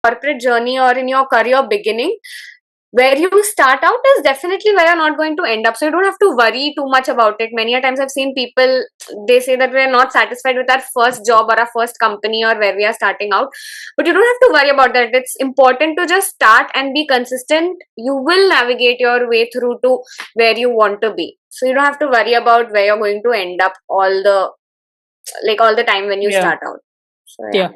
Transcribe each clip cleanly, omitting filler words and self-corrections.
corporate journey or in your career beginning, where you start out is definitely where you're not going to end up. So you don't have to worry too much about it. Many a times I've seen people, they say that we're not satisfied with our first job or our first company or where we are starting out. But you don't have to worry about that. It's important to just start and be consistent. You will navigate your way through to where you want to be. So you don't have to worry about where you're going to end up all the time when you Yeah. start out. So Yeah.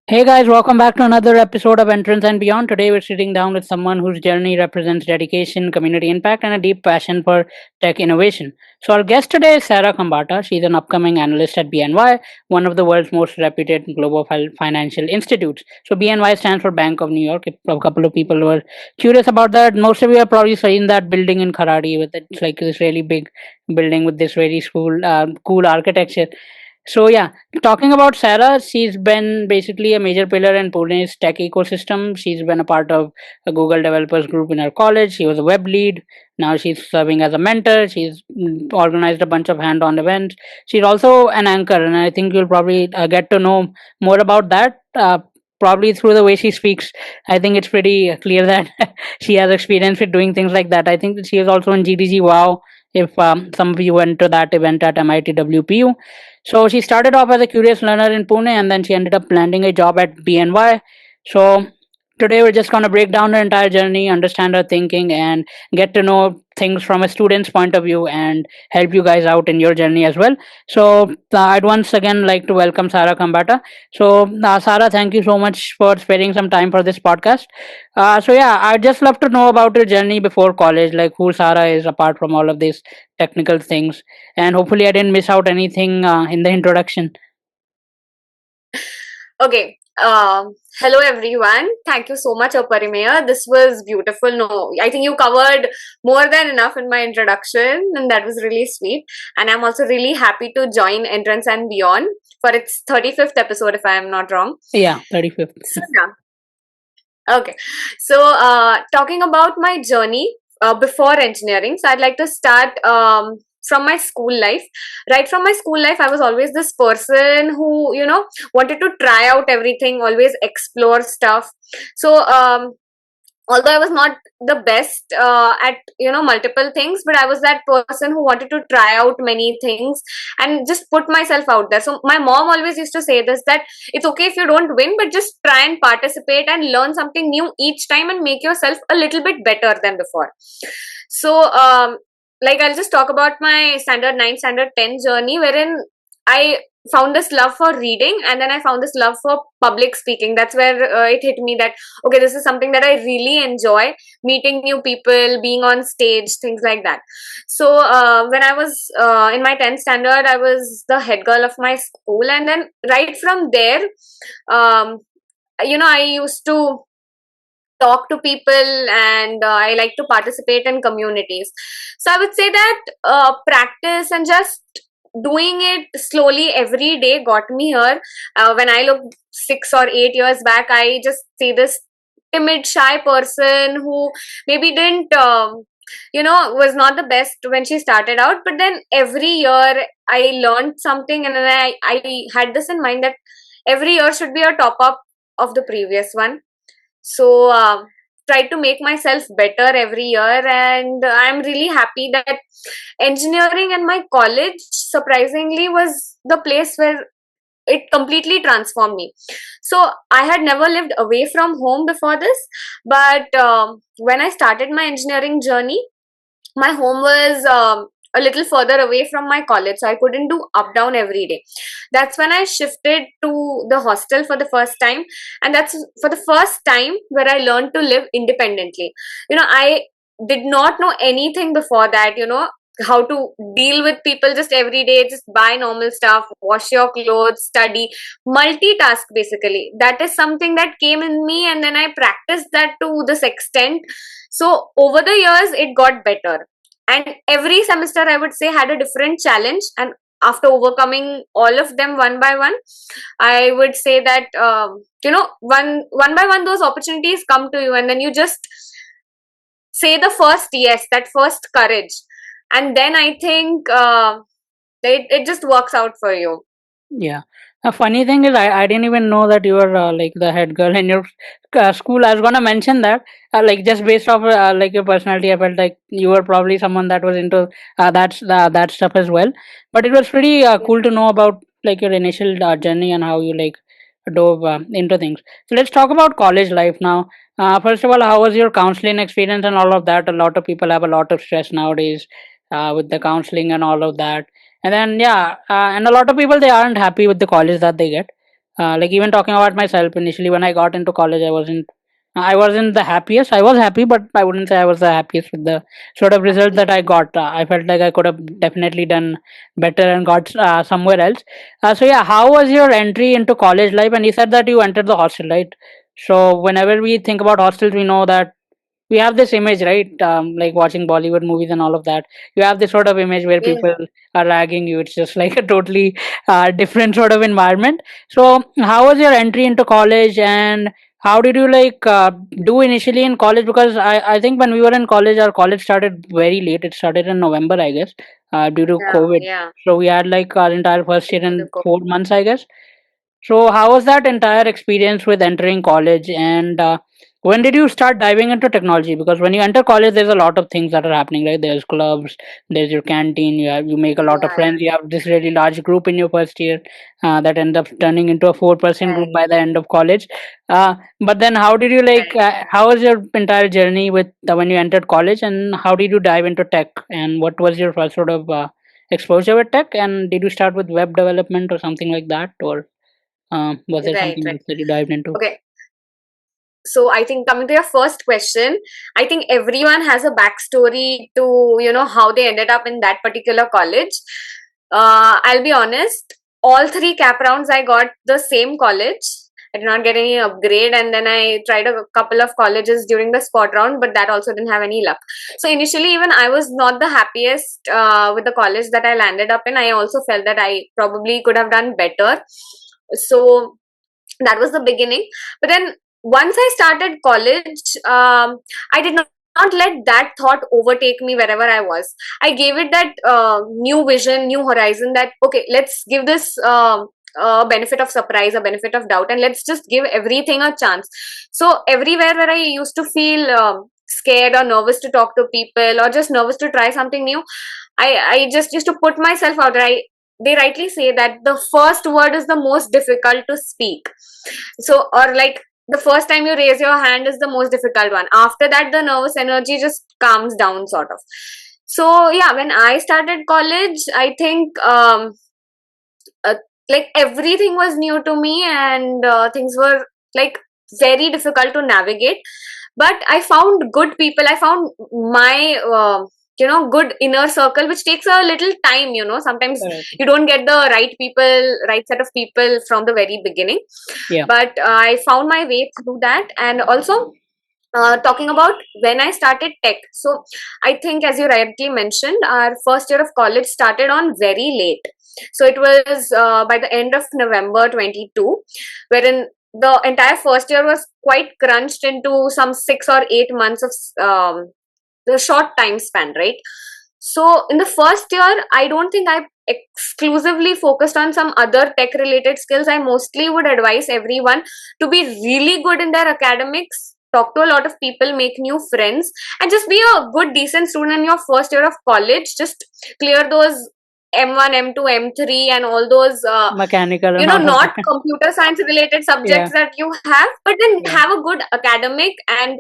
Hey guys, welcome back to another episode of Entrance and Beyond. Today we're sitting down with someone whose journey represents dedication, community impact, and a deep passion for tech innovation. So our guest today is Sarah Kambata. She's an upcoming analyst at BNY, one of the world's most reputed global financial institutes. So BNY stands for Bank of New York. If a couple of people were curious about that, most of you have probably seen that building in Kharadi with it's like this really big building with this very cool architecture. So yeah, talking about Sarah, she's been basically a major pillar in Pune's tech ecosystem. She's been a part of a Google developers group in her college. She was a web lead. Now she's serving as a mentor. She's organized a bunch of hand-on events. She's also an anchor, and I think you'll probably get to know more about that. Probably through the way she speaks. I think it's pretty clear that she has experience with doing things like that. I think that she is also in GDG Wow. If some of you went to that event at MIT WPU, so she started off as a curious learner in Pune and then she ended up landing a job at BNY. So today we're just going to break down her entire journey, understand her thinking, and get to know things from a student's point of view and help you guys out in your journey as well. So I'd once again like to welcome Sarah Kambata. So Sarah, thank you so much for sparing some time for this podcast. So yeah, I'd just love to know about your journey before college, like who Sarah is apart from all of these technical things, and hopefully I didn't miss out anything in the introduction. Okay. Hello everyone. Thank you so much, Aparimaya. This was beautiful. No, I think you covered more than enough in my introduction, and that was really sweet. And I'm also really happy to join Entrance and Beyond for its 35th episode, if I am not wrong. Yeah, 35th. So, yeah. Okay. So, talking about my journey before engineering, so I'd like to start from my school life. Right from my school life, I was always this person who, wanted to try out everything, always explore stuff. So, although I was not the best at multiple things, but I was that person who wanted to try out many things and just put myself out there. So my mom always used to say this, that it's okay if you don't win, but just try and participate and learn something new each time and make yourself a little bit better than before. So like I'll just talk about my standard 9 standard 10 journey, wherein I found this love for reading and then I found this love for public speaking. That's where it hit me that okay, this is something that I really enjoy, meeting new people, being on stage, things like that. So when I was in my 10th standard, I was the head girl of my school, and then right from there, um, I used to talk to people, and I like to participate in communities. So I would say that practice and just doing it slowly every day got me here. When I look 6 or 8 years back, I just see this timid, shy person who maybe didn't, was not the best when she started out. But then every year I learned something, and then I had this in mind that every year should be a top up of the previous one. So try to make myself better every year, and I'm really happy that engineering and my college surprisingly was the place where it completely transformed me. So I had never lived away from home before this, but when I started my engineering journey, my home was a little further away from my college, so I couldn't do up down every day. That's when I shifted to the hostel for the first time, and that's for the first time where I learned to live independently. I did not know anything before that, how to deal with people just every day, just buy normal stuff, wash your clothes, study, multitask. Basically, that is something that came in me, and then I practiced that to this extent. So over the years it got better, and every semester I would say had a different challenge, and after overcoming all of them one by one, I would say that one by one those opportunities come to you, and then you just say the first yes, that first courage, and then I think it just works out for you. Yeah. A funny thing is, I didn't even know that you were like the head girl in your school. I was gonna mention that, like just based off like your personality, I felt like you were probably someone that was into that stuff as well. But it was pretty cool to know about like your initial journey and how you like dove into things. So let's talk about college life now. First of all, how was your counseling experience and all of that? A lot of people have a lot of stress nowadays with the counseling and all of that. And then yeah, and a lot of people, they aren't happy with the college that they get. Like even talking about myself, initially when I got into college, I wasn't the happiest. I was happy, but I wouldn't say I was the happiest with the sort of result that I got. I felt like I could have definitely done better and got somewhere else. So yeah, how was your entry into college life? And you said that you entered the hostel, right? So whenever we think about hostels, we know that we have this image, right? Like watching Bollywood movies and all of that. You have this sort of image where Yeah. people are ragging you. It's just like a totally different sort of environment. So, how was your entry into college, and how did you like do initially in college? Because I think when we were in college, our college started very late. It started in November, I guess, due to Yeah, COVID. yeah. So we had like our entire first year Due to in COVID. 4 months, I guess. So, how was that entire experience with entering college, and when did you start diving into technology? Because when you enter college, there's a lot of things that are happening, right? There's clubs, there's your canteen, you make a lot of Yeah, yeah. friends, you have this really large group in your first year that ends up turning into a 4% group Right, by the end of college. But then, how did you like? right. How was your entire journey with when you entered college, and how did you dive into tech? And what was your first sort of exposure with tech? And did you start with web development or something like that, or was there Right, something right. else that you dived into? Okay. So I think coming to your first question, I think everyone has a backstory to, how they ended up in that particular college. I'll be honest, all three cap rounds I got the same college. I did not get any upgrade, and then I tried a couple of colleges during the spot round, but that also didn't have any luck. So initially, even I was not the happiest with the college that I landed up in. I also felt that I probably could have done better. So that was the beginning. But then once I started college, I did not let that thought overtake me wherever I was. I gave it that new vision, new horizon, that okay, let's give this benefit of surprise, a benefit of doubt, and let's just give everything a chance. So everywhere where I used to feel scared or nervous to talk to people, or just nervous to try something new, I just used to put myself out there. They rightly say that the first word is the most difficult to speak. So, or like the first time you raise your hand is the most difficult one. After that, the nervous energy just calms down, sort of. So, yeah, when I started college, I think uh, like everything was new to me, and things were like very difficult to navigate. But I found good people. I found my good inner circle, which takes a little time. Sometimes Correct. you don't get the right people, right set of people from the very beginning. Yeah. But I found my way through that. And also, talking about when I started tech, so I think, as you rightly mentioned, our first year of college started on very late. So it was by the end of November 22, wherein the entire first year was quite crunched into some 6 or 8 months of the short time span, right? So in the first year, I don't think I exclusively focused on some other tech related skills. I mostly would advise everyone to be really good in their academics, talk to a lot of people, make new friends, and just be a good, decent student in your first year of college. Just clear those M1, M2, M3, and all those Mechanical and all of not that. computer science related Yeah. subjects that you have, but then Yeah. have a good academic. And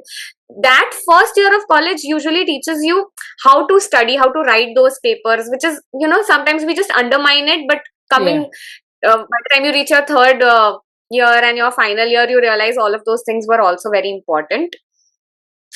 that first year of college usually teaches you how to study, how to write those papers, which is, sometimes we just undermine it. But Yeah. coming by the time you reach your third year and your final year, you realize all of those things were also very important.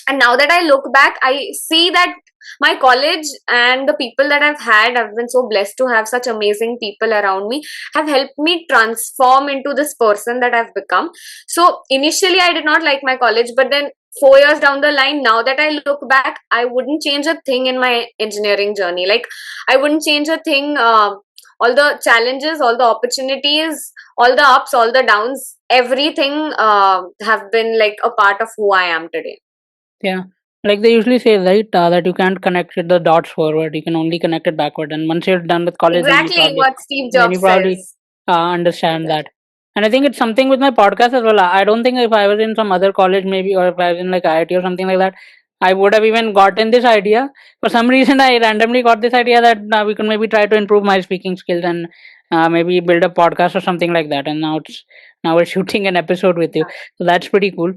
And now that I look back, I see that my college and the people that I've been so blessed to have such amazing people around me, have helped me transform into this person that I've become. So initially, I did not like my college, but then 4 years down the line, now that I look back, I wouldn't change a thing in my engineering journey. Like, I wouldn't change a thing. All the challenges, all the opportunities, all the ups, all the downs, everything have been like a part of who I am today. Yeah. Like they usually say, right, that you can't connect the dots forward. You can only connect it backward. And once you're done with college, Exactly what Steve then you Jobs probably says. understand Exactly. that. And I think it's something with my podcast as well. I don't think if I was in some other college, maybe, or if I was in like IIT or something like that, I would have even gotten this idea. For some reason, I randomly got this idea that we can maybe try to improve my speaking skills and maybe build a podcast or something like that. And now we're shooting an episode with you, Yeah, so that's pretty cool.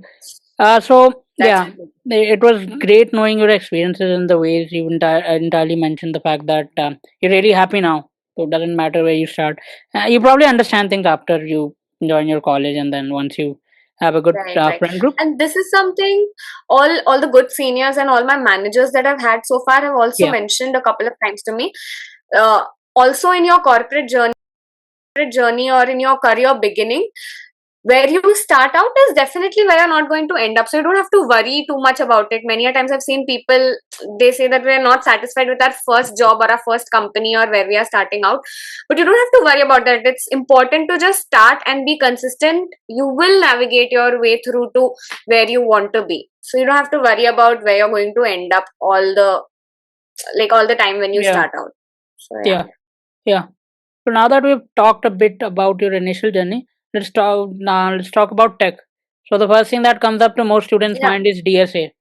So that's yeah, really it was great knowing your experiences and the ways you entirely mentioned the fact that you're really happy now. So it doesn't matter where you start. You probably understand things after you join your college, and then once you have a good right, right. friend group. And this is something all the good seniors and all my managers that I've had so far have also Yeah, mentioned a couple of times to me. Uh, Also in your corporate journey or in your career beginning, where you start out is definitely where you're not going to end up, so you don't have to worry too much about it. Many a times I've seen people, they say that we're not satisfied with our first job or our first company or where we are starting out, but you don't have to worry about that. It's important to just start and be consistent. You will navigate your way through to where you want to be, so you don't have to worry about where you're going to end up all the time when you yeah, start out. So yeah. yeah, yeah. So now that we've talked a bit about your initial journey, let's talk about tech. So the first thing that comes up to most students' Yeah. mind is DSA.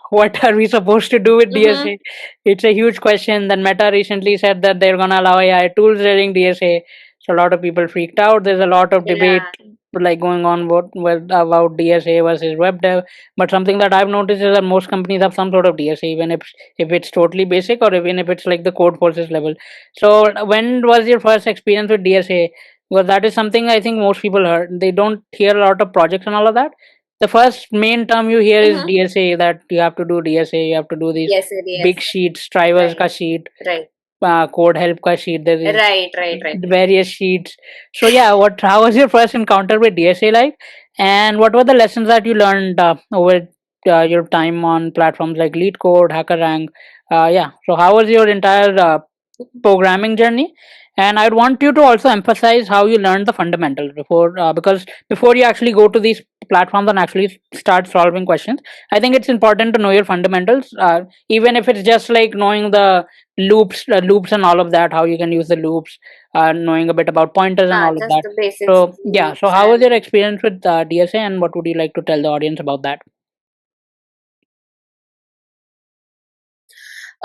What are we supposed to do with Mm-hmm. DSA? It's a huge question. Then Meta recently said that they're gonna allow AI tools during DSA. So a lot of people freaked out. There's a lot of debate Yeah. like going on about DSA versus web dev. But something that I've noticed is that most companies have some sort of DSA, even if it's totally basic or even if it's like the code forces level. So when was your first experience with DSA? Well, that is something I think most people heard. They don't hear a lot of projects and all of that. The first main term you hear is Mm-hmm. DSA, that you have to do DSA, you have to do these Yes, yes. big sheets, drivers Right. ka sheet, Right. code help ka sheet, there is Right. various sheets. So yeah, how was your first encounter with DSA like, and what were the lessons that you learned over your time on platforms like LeetCode, HackerRank? Yeah, so how was your entire programming journey? And I'd want you to also emphasize how you learned the fundamentals before, because before you actually go to these platforms and actually start solving questions, I think it's important to know your fundamentals, even if it's just like knowing the loops and all of that, how you can use the loops, knowing a bit about pointers and all of Just that. the basics, So yeah, so loops, how was and your experience with DSA, and what would you like to tell the audience about that?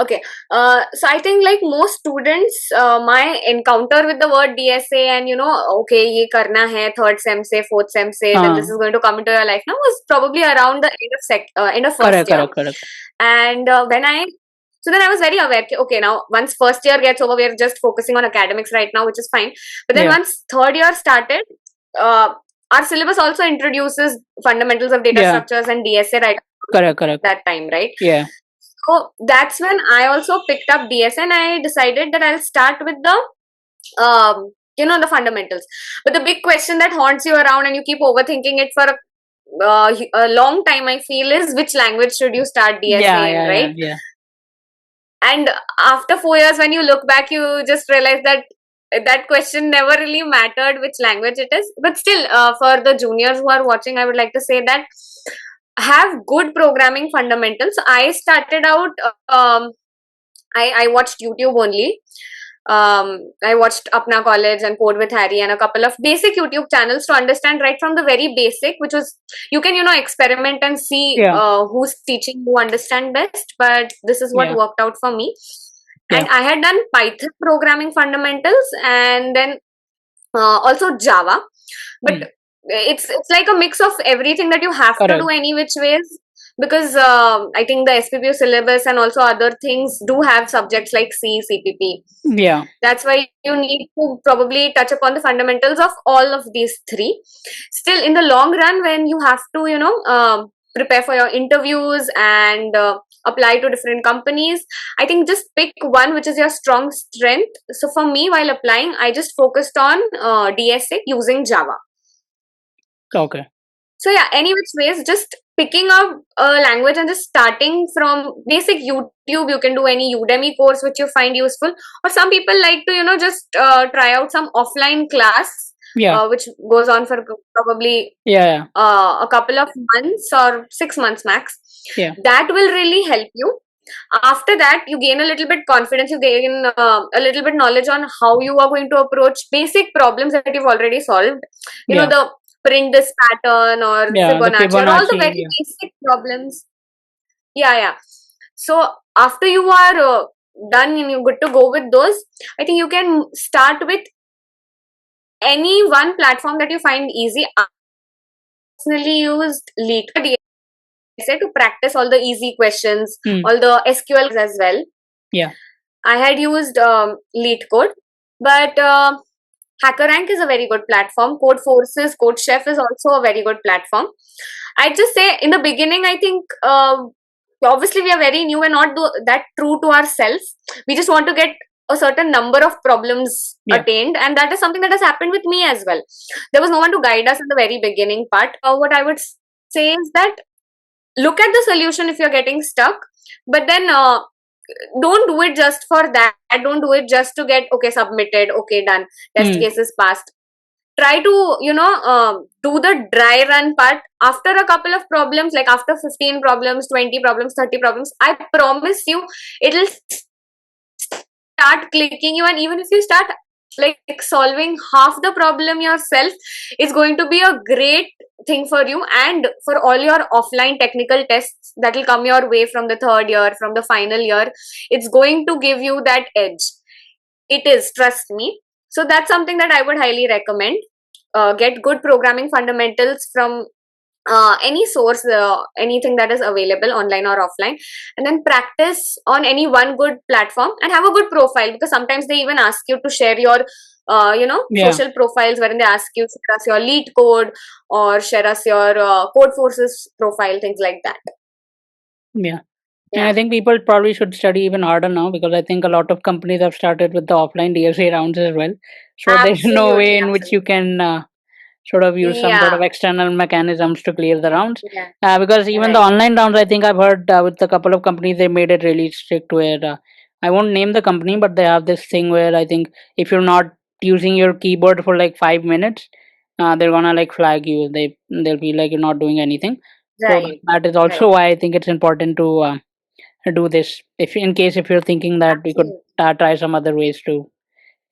okay. So I think like most students, my encounter with the word DSA and okay, ye karna hai third sem se, fourth sem se, then this uh, is going to come into your life now, was probably around the end of first Correct, year. correct, correct. And so then I was very aware, okay, now once first year gets over, we're just focusing on academics right now, which is fine. But then Yeah, once third year started, uh, our syllabus also introduces fundamentals of data yeah, structures and DSA right correct, correct. that time, right? Yeah, So that's when I also picked up DSA and I decided that I'll start with the fundamentals. But the big question that haunts you around and you keep overthinking it for a long time, I feel, is which language should you start yeah, DSA in, yeah, yeah, right? yeah. And after 4 years, when you look back, you just realize that that question never really mattered which language it is. But still, for the juniors who are watching, I would like to say that have good programming fundamentals. I started out, I watched YouTube only. I watched Apna College and Code with Harry and a couple of basic YouTube channels to understand right from the very basic, which was you can experiment and see Yeah, who's teaching, who understand best. But this is what yeah, worked out for me. yeah. And I had done Python programming fundamentals and then also Java, but Mm, it's like a mix of everything that you have to do correct. any which ways, because I think the SPPU syllabus and also other things do have subjects like CPP. Yeah, That's why you need to probably touch upon the fundamentals of all of these three. Still, in the long run, when you have to prepare for your interviews and apply to different companies, I think just pick one which is your strong strength. So for me, while applying, I just focused on DSA using Java. okay. So yeah, any which ways, just picking up a language and just starting from basic YouTube. You can do any Udemy course which you find useful, or some people like to just try out some offline class, Yeah, which goes on for probably yeah, yeah, a couple of months or 6 months max. yeah, That will really help you. After that, you gain a little bit confidence, you gain a little bit knowledge on how you are going to approach basic problems that you've already solved. Yeah. The print this pattern or Yeah, the Fibonacci or all the Fibonacci. very Yeah. basic problems. Yeah. So after you are done and you're good to go with those, I think you can start with any one platform that you find easy. I personally used LeetCode to practice all the easy questions, Hmm. all the SQL as well. Yeah. I had used LeetCode, but HackerRank is a very good platform. CodeForces, CodeChef is also a very good platform. I'd just say in the beginning, I think obviously we are very new and not that true to ourselves. We just want to get a certain number of problems Yeah. attained, and that is something that has happened with me as well. There was no one to guide us in the very beginning part. What I would say is that look at the solution if you're getting stuck, but then don't do it just for that. Don't do it just to get okay submitted, okay done, test Hmm. cases passed. Try to do the dry run part after a couple of problems, like after 15 problems, 20 problems, 30 problems. I promise you it'll start clicking you, and even if you start like solving half the problem yourself, it's going to be a great thing for you and for all your offline technical tests that will come your way from the third year, from the final year. It's going to give you that edge. It is, trust me. So that's something that I would highly recommend. Get good programming fundamentals from any source, anything that is available online or offline, and then practice on any one good platform and have a good profile, because sometimes they even ask you to share your Yeah. social profiles, wherein they ask you share us your LeetCode or share us your CodeForces profile, things like that. Yeah. And Yeah, I think people probably should study even harder now, because I think a lot of companies have started with the offline DSA rounds as well. So there's no way absolutely, in which you absolutely. can sort of use some sort Yeah, of external mechanisms to clear the rounds. yeah, Because even the right. online rounds, I think I've heard with a couple of companies, they made it really strict where I won't name the company, but they have this thing where I think if you're not using your keyboard for like 5 minutes, they're gonna like flag you. They'll be like you're not doing anything. So Right, that is also right. why I think it's important to do this. If in case if you're thinking that we could Absolutely. try some other ways to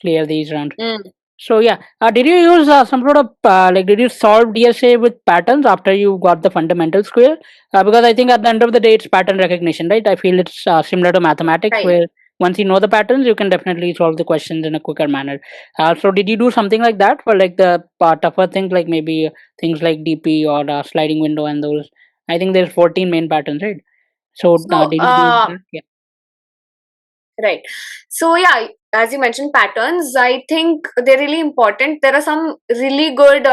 clear these rounds. Mm. So yeah, did you use some sort of like did you solve DSA with patterns after you got the fundamentals clear? Because I think at the end of the day, it's pattern recognition, right? I feel it's similar to mathematics, Right. where once you know the patterns, you can definitely solve the questions in a quicker manner. So did you do something like that for like the tougher things, like maybe things like DP or sliding window and those? I think there's 14 main patterns, right? So So, did you do that? Yeah. right. So, yeah, as you mentioned, patterns, I think they're really important. There are some really good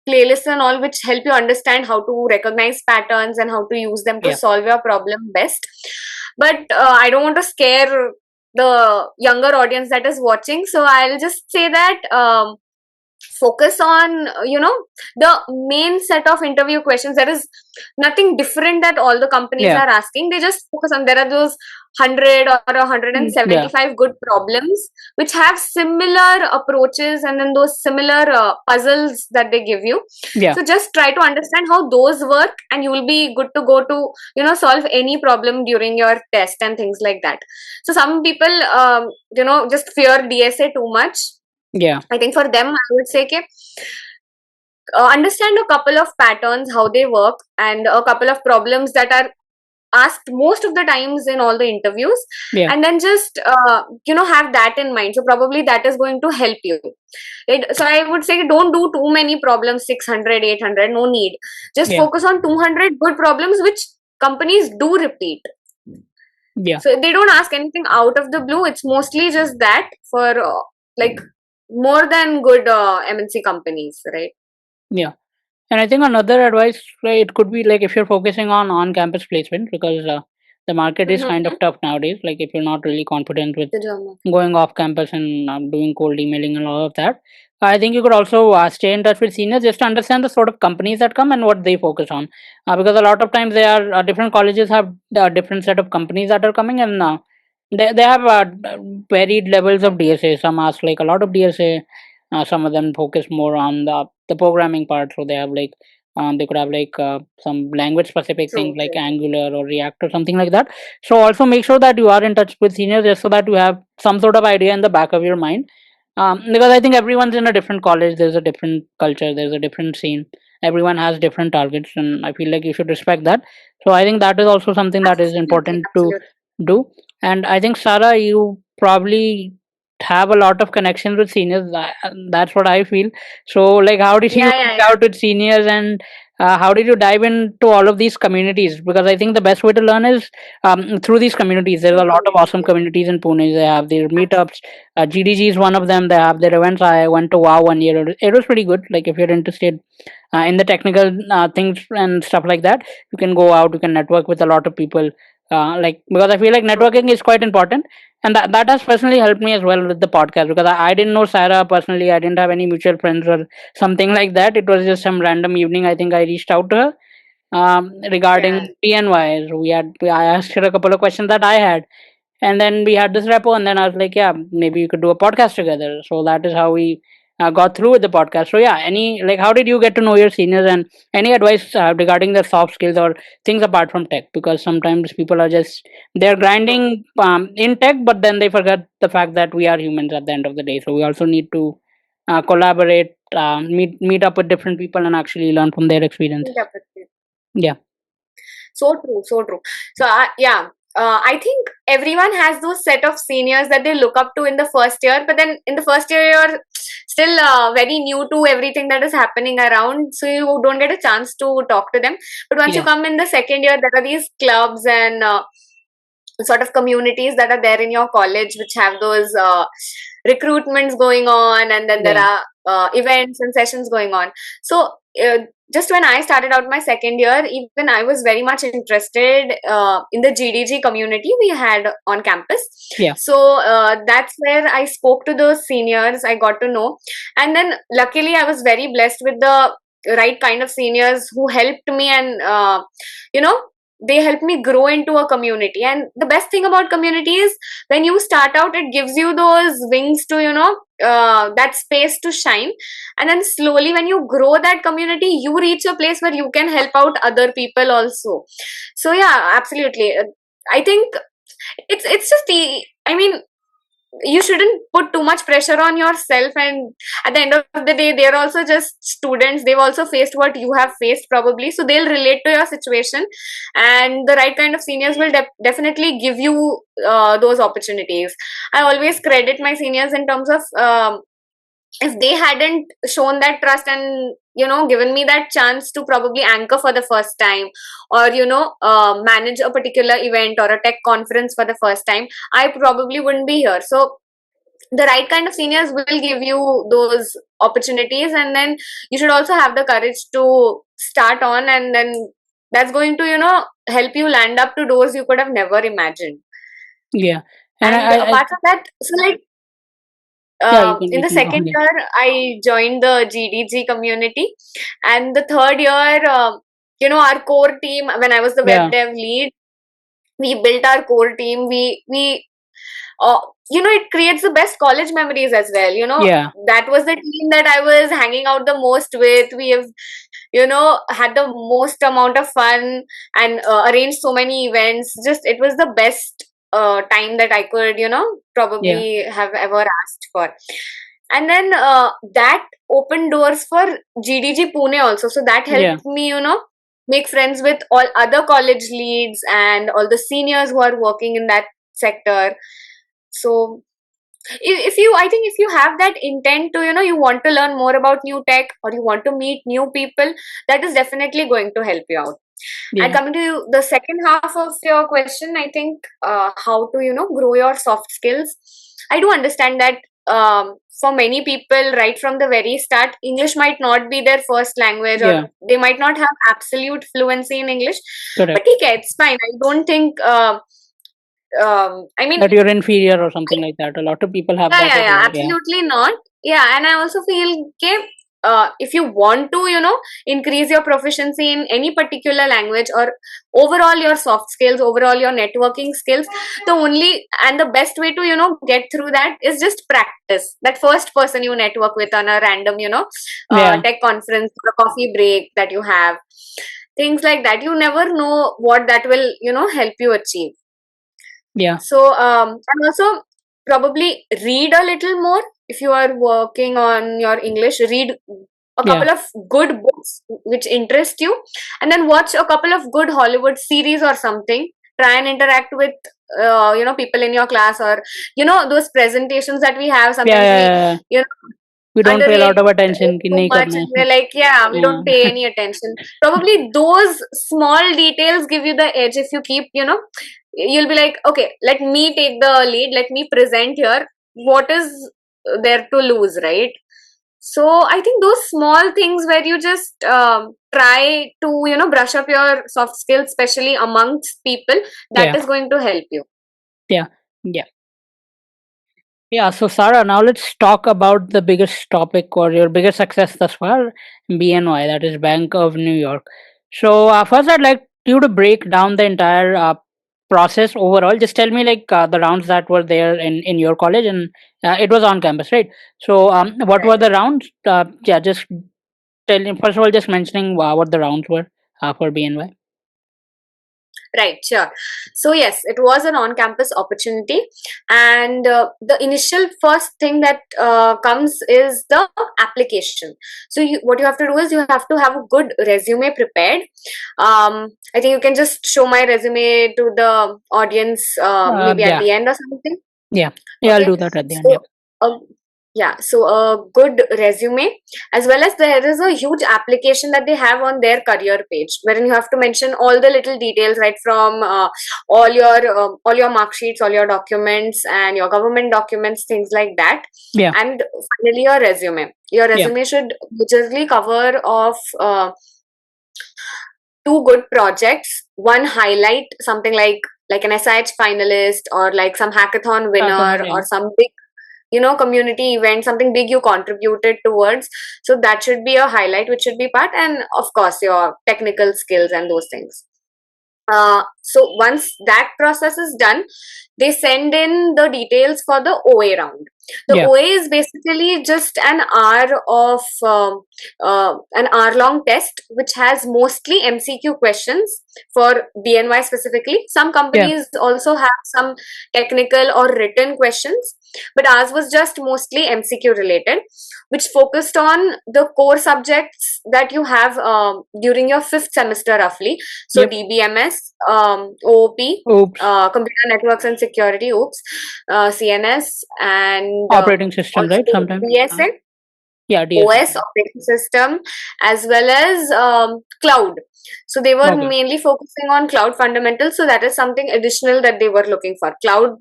playlists and all which help you understand how to recognize patterns and how to use them to Yeah. solve your problem best. But I don't want to scare the younger audience that is watching. So, I'll just say that focus on the main set of interview questions. There is nothing different that all the companies Yeah. are asking. They just focus on, there are those 100 or Yeah. 175 good problems which have similar approaches, and then those similar puzzles that they give you. Yeah. So just try to understand how those work, and you will be good to go to solve any problem during your test and things like that. So some people just fear DSA too much. Yeah. I think for them, I would say, understand a couple of patterns, how they work, and a couple of problems that are asked most of the times in all the interviews, Yeah. and then just have that in mind. So probably that is going to help you. So I would say don't do too many problems, 600, 800. No need. Just Yeah. focus on 200 good problems which companies do repeat. Yeah. So they don't ask anything out of the blue. It's mostly just that for like more than good MNC companies, right? Yeah. And I think another advice, like, it could be like if you're focusing on on-campus placement, because the market is kind Mm-hmm. of tough nowadays. Like if you're not really confident with The drama. going off campus and doing cold emailing and all of that, I think you could also stay in touch with seniors just to understand the sort of companies that come and what they focus on. Because a lot of times they are different colleges have different set of companies that are coming, and they have varied levels of DSA. Some ask like a lot of DSA. Some of them focus more on the programming part, so they have like They could have like some language specific True, things like true. Angular or React or something like that. So also make sure that you are in touch with seniors just so that you have some sort of idea in the back of your mind. Because I think everyone's in a different college, there's a different culture, there's a different scene. Everyone has different targets, and I feel like you should respect that. So I think that is also something that is Absolutely, important to absolutely. do. And I think Sarah, you probably have a lot of connections with seniors. That's what I feel. So, like, how did you Yeah, yeah, hang yeah. out with seniors, and how did you dive into all of these communities? Because I think the best way to learn is through these communities. There's a Through lot of awesome communities. communities in Pune. They have their Abs- meetups. GDG is one of them. They have their events. I went to WOW one year. It was pretty good. Like, if you're interested in the technical things and stuff like that, you can go out. You can network with a lot of people. Like, because I feel like True. networking is quite important, and that has personally helped me as well with the podcast, because I didn't know Sarah personally. I didn't have any mutual friends or something like that. It was just some random evening. I think I reached out to her regarding Yeah. TNY. So I asked her a couple of questions that I had, and then we had this repo, and then I was like, yeah, maybe you could do a podcast together. So that is how we got through with the podcast. So yeah, any like, how did you get to know your seniors, and any advice regarding their soft skills or things apart from tech? Because sometimes people are just, they're True. grinding in tech, but then they forget the fact that we are humans at the end of the day. So we also need to collaborate, meet up with different people, and actually learn from their experiences. Definitely. Yeah. So true, so true. So yeah, I think everyone has those set of seniors that they look up to in the first year, but then in the first year you're still very new to everything that is happening around, so you don't get a chance to talk to them. But once you Yeah. come in the second year, there are these clubs and sort of communities that are there in your college which have those recruitments going on, and then there Yeah. are events and sessions going on. So uh, just when I started out my second year, even I was very much interested in the GDG community we had on campus. Yeah. So that's where I spoke to those seniors, I got to know. And then luckily I was very blessed with the right kind of seniors who helped me, and you know, they help me grow into a community. And the best thing about community is when you start out, it gives you those wings to, you know, that space to shine. And then slowly when you grow that community, you reach a place where you can help out other people also. So yeah, absolutely. I think it's just the, I mean, you shouldn't put too much pressure on yourself, and at the end of the day they're also just students. They've also faced what you have faced probably, so they'll relate to your situation, and the right kind of seniors will definitely give you those opportunities. I always credit my seniors in terms of if they hadn't shown that trust and, you know, given me that chance to probably anchor for the first time, or, you know, manage a particular event or a tech conference for the first time, I probably wouldn't be here. So the right kind of seniors will give you those opportunities, and then you should also have the courage to start on, and then that's going to, you know, help you land up to doors you could have never imagined. Yeah. And And apart from that, so like yeah, you can in you the can go second on. Yeah. year I joined the GDG community, and the third year, you know, our core team, when I was the web Yeah. dev lead, we built our core team. We you know, it creates the best college memories as well. You know, Yeah. that was the team that I was hanging out the most with. We have, you know, had the most amount of fun, and arranged so many events. Just it was the best time that I could, you know, Yeah. probably have ever asked for. And then that opened doors for GDG Pune also. So that Yeah. helped me, you know, make friends with all other college leads and all the seniors who are working in that sector. So if you, I think if you have that intent to, you know, you want to learn more about new tech, or you want to meet new people, that is definitely going to help you out. And Yeah. coming to the second half of your question, I think how to, you know, grow your soft skills. I do understand that for many people, right from the very start, English might not be their first language, or Yeah. they might not have absolute fluency in English. But Correct. okay, it's fine. I don't think. I mean, That you're inferior or something like that. A lot of people have yeah, that yeah, as yeah, well. Yeah. absolutely not. Yeah, and I also feel okay, if you want to, increase your proficiency in any particular language, or overall your soft skills, overall your networking skills, the only and the best way to, get through that is just practice. That first person you network with on a random, Yeah. tech conference or a coffee break that you have, things like that. You never know what that will, help you achieve. Yeah. So, and also probably read a little more if you are working on your English. Read a Yeah. couple of good books which interest you, and then watch a couple of good Hollywood series or something. Try and interact with people in your class, or those presentations that we have. Yeah. Sometimes Yeah. Yeah. you know We don't pay a underrate lot of attention. it कि too नहीं much, करना and है. we're like, yeah, we don't pay Yeah. any attention. Probably those small details give you the edge. If you keep, you'll be like, okay, let me take the lead, let me present here. What is there to lose, right? So I think those small things where you just try to, brush up your soft skills, especially amongst people, that Yeah. is going to help you. Yeah. Yeah. Yeah, so Sarah, now let's talk about the biggest topic or your biggest success thus far, BNY, that is Bank of New York. So first, I'd like you to break down the entire process overall. Just tell me like the rounds that were there in your college, and it was on campus, right? So what were the rounds? Yeah, just tell me first of all, just mentioning what the rounds were for BNY. Right, sure. So, yes, it was an on campus opportunity. And the initial first thing that comes is the application. So, what you have to do is you have to have a good resume prepared. I think you can just show my resume to the audience maybe at Yeah, the end or something. yeah, yeah. I'll Okay. do that at the end. Yeah. So, yeah, so a good resume, as well as there is a huge application that they have on their career page, wherein you have to mention all the little details, right from all your mark sheets, all your documents, and your government documents, things like that. Yeah. And finally, your resume. Your Yeah. resume should majorly cover of two good projects, one highlight, something like an SIH finalist, or like some hackathon winner, Hackathon, yeah. or some big community event, something big you contributed towards. So that should be a highlight which should be part, and of course your technical skills and those things. So once that process is done, they send in the details for the OA round. The Yeah. OA is basically just an hour of an hour-long test, which has mostly MCQ questions for BNY specifically. Some companies also have some technical or written questions, but ours was just mostly MCQ related, which focused on the core subjects that you have during your fifth semester roughly. So Yep. DBMS, OOP, Oops. Computer Networks and Security, OOPS, CNS, and Operating system, right? also Sometimes. DSA, Yeah, DSA. OS, operating system, as well as cloud. So they were Okay. mainly focusing on cloud fundamentals. So that is something additional that they were looking for: cloud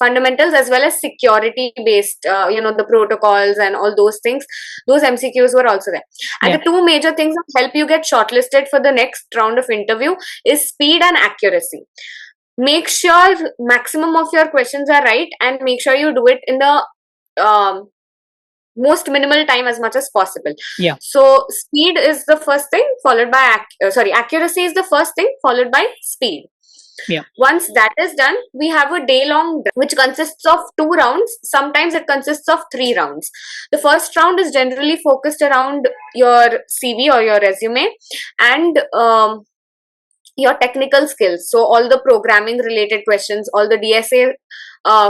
fundamentals, as well as security based, the protocols and all those things. Those MCQs were also there. And Yeah. the two major things that help you get shortlisted for the next round of interview is speed and accuracy. Make sure maximum of your questions are right, and make sure you do it in the most minimal time as much as possible. Yeah. So speed is the first thing, followed by accuracy is the first thing, followed by speed. Yeah. Once that is done, we have a day long which consists of 2 rounds. Sometimes it consists of 3 rounds. The first round is generally focused around your CV or your resume, and your technical skills. So all the programming related questions, all the DSA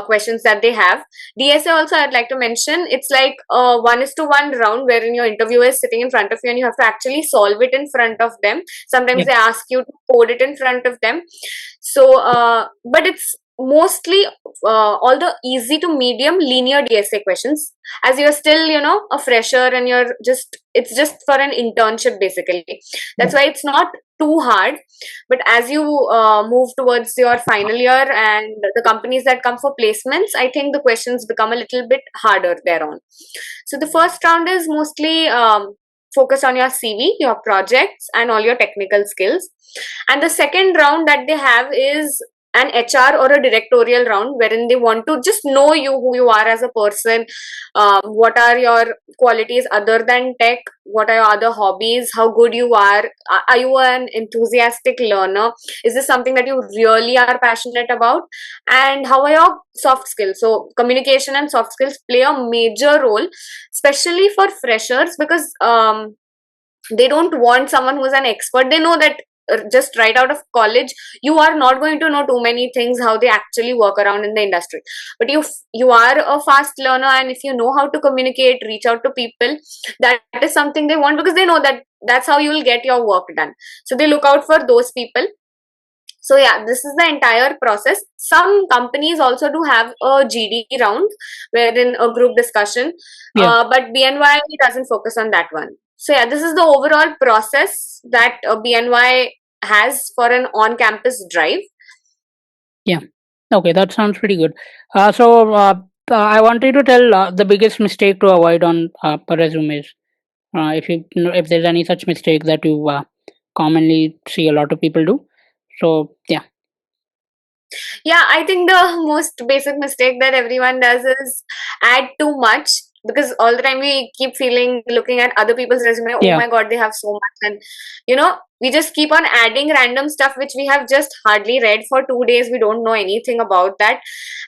questions that they have. DSA also, I'd like to mention, it's like a 1:1 round wherein your interviewer is sitting in front of you and you have to actually solve it in front of them. Sometimes they ask you to code it in front of them. So, but it's mostly all the easy to medium linear DSA questions, as you're still, a fresher, and it's just for an internship basically. That's why it's not too hard. But as you move towards your final year and the companies that come for placements, I think the questions become a little bit harder thereon. So the first round is mostly focused on your CV, your projects, and all your technical skills. And the second round that they have is an HR or a directorial round wherein they want to just know you, who you are as a person, what are your qualities other than tech, what are your other hobbies, how good you are. Are you an enthusiastic learner? Is this something that you really are passionate about? And how are your soft skills? So communication and soft skills play a major role, especially for freshers, because they don't want someone who's an expert. They know that just right out of college you are not going to know too many things how they actually work around in the industry, but you are a fast learner, and if you know how to communicate, reach out to people, that is something they want, because they know that that's how you will get your work done. So they look out for those people. So yeah, this is the entire process. Some companies also do have a GD round wherein a group discussion, Yeah. but BNY doesn't focus on that one. So yeah, this is the overall process that BNY has for an on-campus drive. Yeah. Okay, that sounds pretty good. I wanted to tell the biggest mistake to avoid on resumes. If there's any such mistake that you commonly see a lot of people do. So yeah. Yeah, I think the most basic mistake that everyone does is add too much, because all the time we keep feeling looking at other people's resume, oh Yeah. my god, they have so much, and we just keep on adding random stuff which we have just hardly read for 2 days. We don't know anything about that.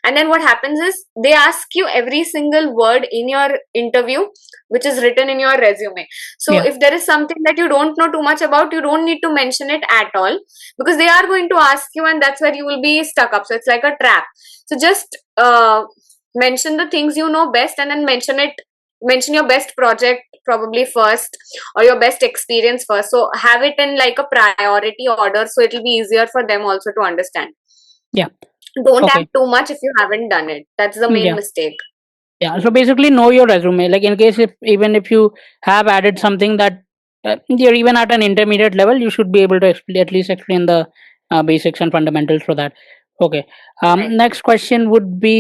And then what happens is they ask you every single word in your interview which is written in your resume. So Yeah. if there is something that you don't know too much about, you don't need to mention it at all, because they are going to ask you, and that's where you will be stuck up. So it's like a trap. So just mention the things you know best, and then mention your best project probably first, or your best experience first. So have it in like a priority order, so it'll be easier for them also to understand. Yeah. Don't add Okay. too much if you haven't done it. That's the main Yeah. mistake. Yeah. So basically, know your resume. Like in case if even if you have added something that you're even at an intermediate level, you should be able to at least explain the basics and fundamentals for that. Okay. Right. Next question would be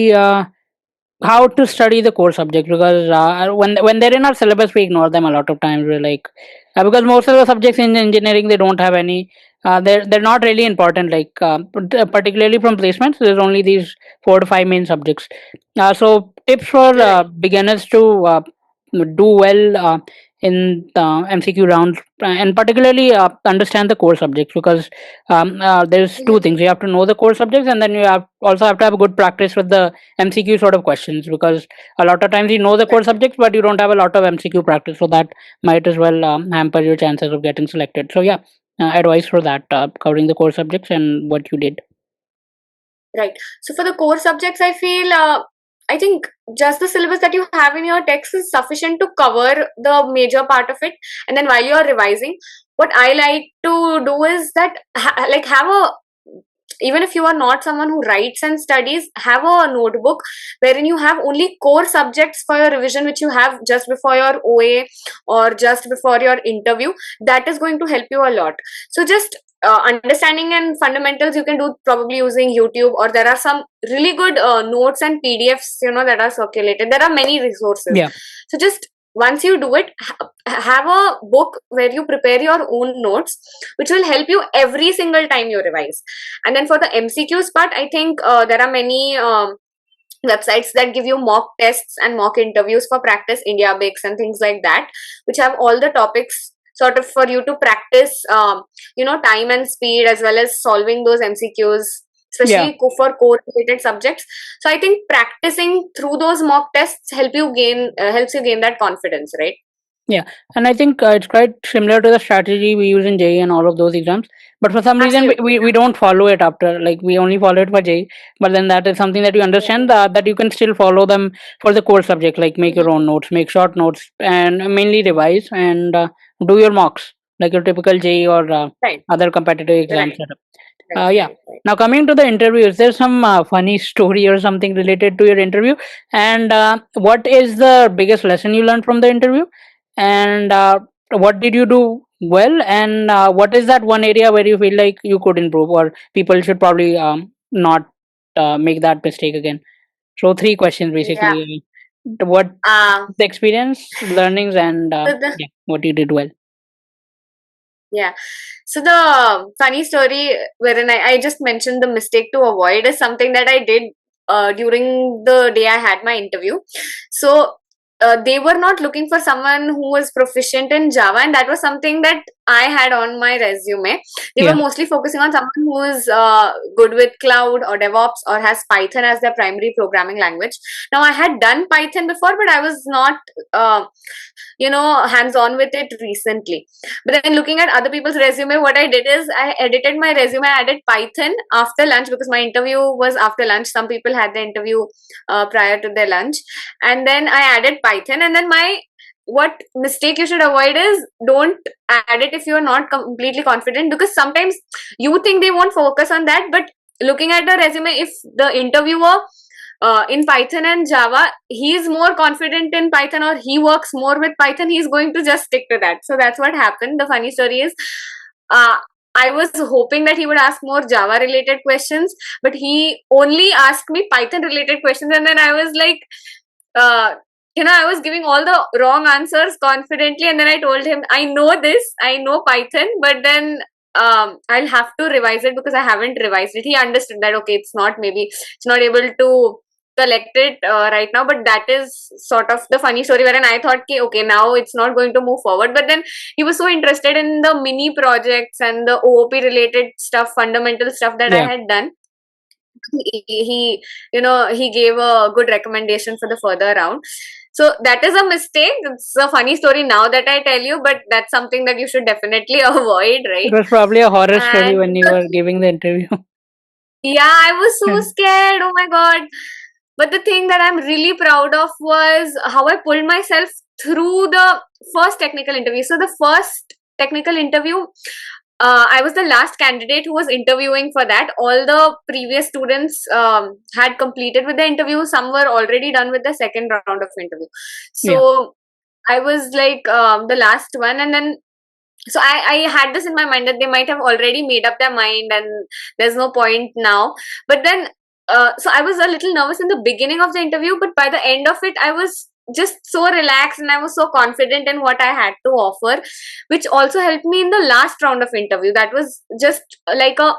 how to study the core subject, because when they're in our syllabus we ignore them a lot of times. We're like because most of the subjects in engineering they don't have any. They're not really important. Like particularly from placements, there's only these 4 to 5 main subjects. So tips for Right. beginners to do well in the MCQ rounds, and particularly understand the core subjects, because there's two Mhm. things. You have to know the core subjects, and then you also have to have a good practice with the MCQ sort of questions, because a lot of times you know the core Right. subjects but you don't have a lot of MCQ practice, so that might as well hamper your chances of getting selected. So yeah, advice for that, covering the core subjects and what you did. Right. So for the core subjects, I think just the syllabus that you have in your text is sufficient to cover the major part of it. And then while you are revising, what I like to do is that like have a, even if you are not someone who writes and studies, have a notebook wherein you have only core subjects for your revision, which you have just before your OA or just before your interview. That is going to help you a lot. So just understanding and fundamentals you can do probably using YouTube, or there are some really good notes and PDFs that are circulated. There are many resources. Yeah. So just once you do it, have a book where you prepare your own notes, which will help you every single time you revise. And then for the MCQs part, I think there are many websites that give you mock tests and mock interviews for practice, India Bakes and things like that, which have all the topics sort of for you to practice, time and speed, as well as solving those MCQs, Yeah. especially for core related subjects. So I think practicing through those mock tests helps you gain that confidence, right? Yeah, and I think it's quite similar to the strategy we use in JEE and all of those exams. But for some reason, Absolutely. we don't follow it after. Like we only follow it for JEE. But then that is something that you understand that you can still follow them for the core subject. Like make your own notes, make short notes, and mainly revise and do your mocks like your typical JEE or Right, other competitive exam right, setup. right, Yeah. right. Now coming to the interview, is there some funny story or something related to your interview? And what is the biggest lesson you learned from the interview? And what did you do well? And what is that one area where you feel like you could improve, or people should probably not make that mistake again? So three questions Yeah. basically. What Uh, the experience, learnings, and so the yeah, what you did well. Yeah. So the funny story wherein I just mentioned the mistake to avoid is something that I did during the day I had my interview. So they were not looking for someone who was proficient in Java, and that was something that I had on my resume. They were Yeah. mostly focusing on someone who is good with cloud or DevOps or has Python as their primary programming language. Now I had done Python before, but I was not, hands on with it recently. But then looking at other people's resume, what I did is I edited my resume, I added Python after lunch because my interview was after lunch. Some people had the interview prior to their lunch. And then I added Python. And then what mistake you should avoid is don't add it if you're not completely confident, because sometimes you think they won't focus on that, but looking at the resume, if the interviewer in Python and Java, he's more confident in Python or he works more with Python, he's going to just stick to that. So that's what happened. The funny story is, uh, I was hoping that he would ask more Java related questions, but he only asked me Python related questions. And then I was like, uh, I was giving all the wrong answers confidently. And then I told him, I know this, I know Python, but then I'll have to revise it because I haven't revised it. He understood that, okay, it's not able to collect it right now, but that is sort of the funny story wherein I thought, okay, now it's not going to move forward. But then he was so interested in the mini projects and the OOP related stuff, fundamental stuff that I Yeah. had done. He gave a good recommendation for the further round. So that is a mistake. It's a funny story now that I tell you, but that's something that you should definitely avoid, It right? was probably a horror story And when you were giving the interview. yeah, I was so And scared. Oh my god. But the thing that I'm really proud of was how I pulled myself through the first technical interview. So the first technical interview, I was the last candidate who was interviewing for that. All the previous students had completed with the interview. Some were already done with the second round of interview. yeah. So I was like the last one, and then so I had this in my mind that they might have already made up their mind and there's no point now. But then so I was a little nervous in the beginning of the interview, but by the end of it I was just so relaxed and I was so confident in what I had to offer, which also helped me in the last round of interview. That was just like a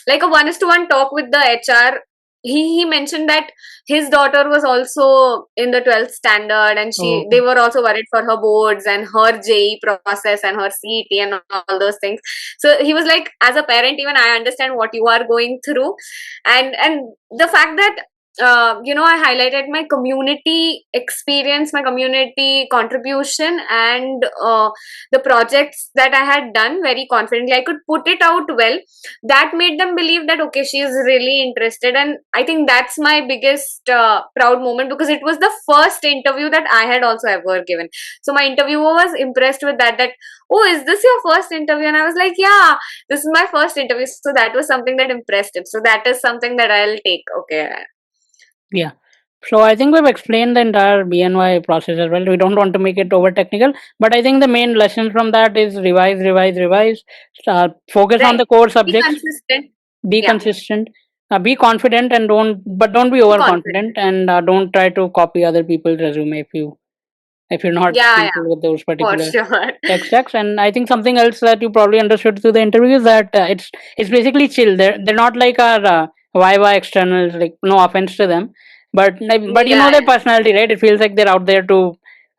1:1 talk with the HR. He mentioned that his daughter was also in the 12th standard, and Oh, they were also worried for her boards and her JE process and her CET and all those things. So he was like, as a parent, even I understand what you are going through. And the fact that I highlighted my community experience, my community contribution, and the projects that I had done very confidently. I could put it out well. That made them believe that, okay, she is really interested. And I think that's my biggest proud moment, because it was the first interview that I had also ever given. So my interviewer was impressed with that, oh, is this your first interview? And I was like, yeah, this is my first interview. So that was something that impressed him. So that is something that I'll take. Okay. yeah. So I think we've explained the entire BNY process as well. We don't want to make it over technical, but I think the main lesson from that is revise, revise, revise. Focus on Right. the core Be subjects. consistent. Be Yeah. consistent. Be confident and don't be Be confident. overconfident, and don't try to copy other people's resume if you're not Yeah, yeah, skillful with those for particular sure. tech stacks. And I think something else that you probably understood through the interview is that it's basically chill. They're not like our Viva externals. Like, no offense to them, but you know Yeah, their personality, right? It feels like they're out there to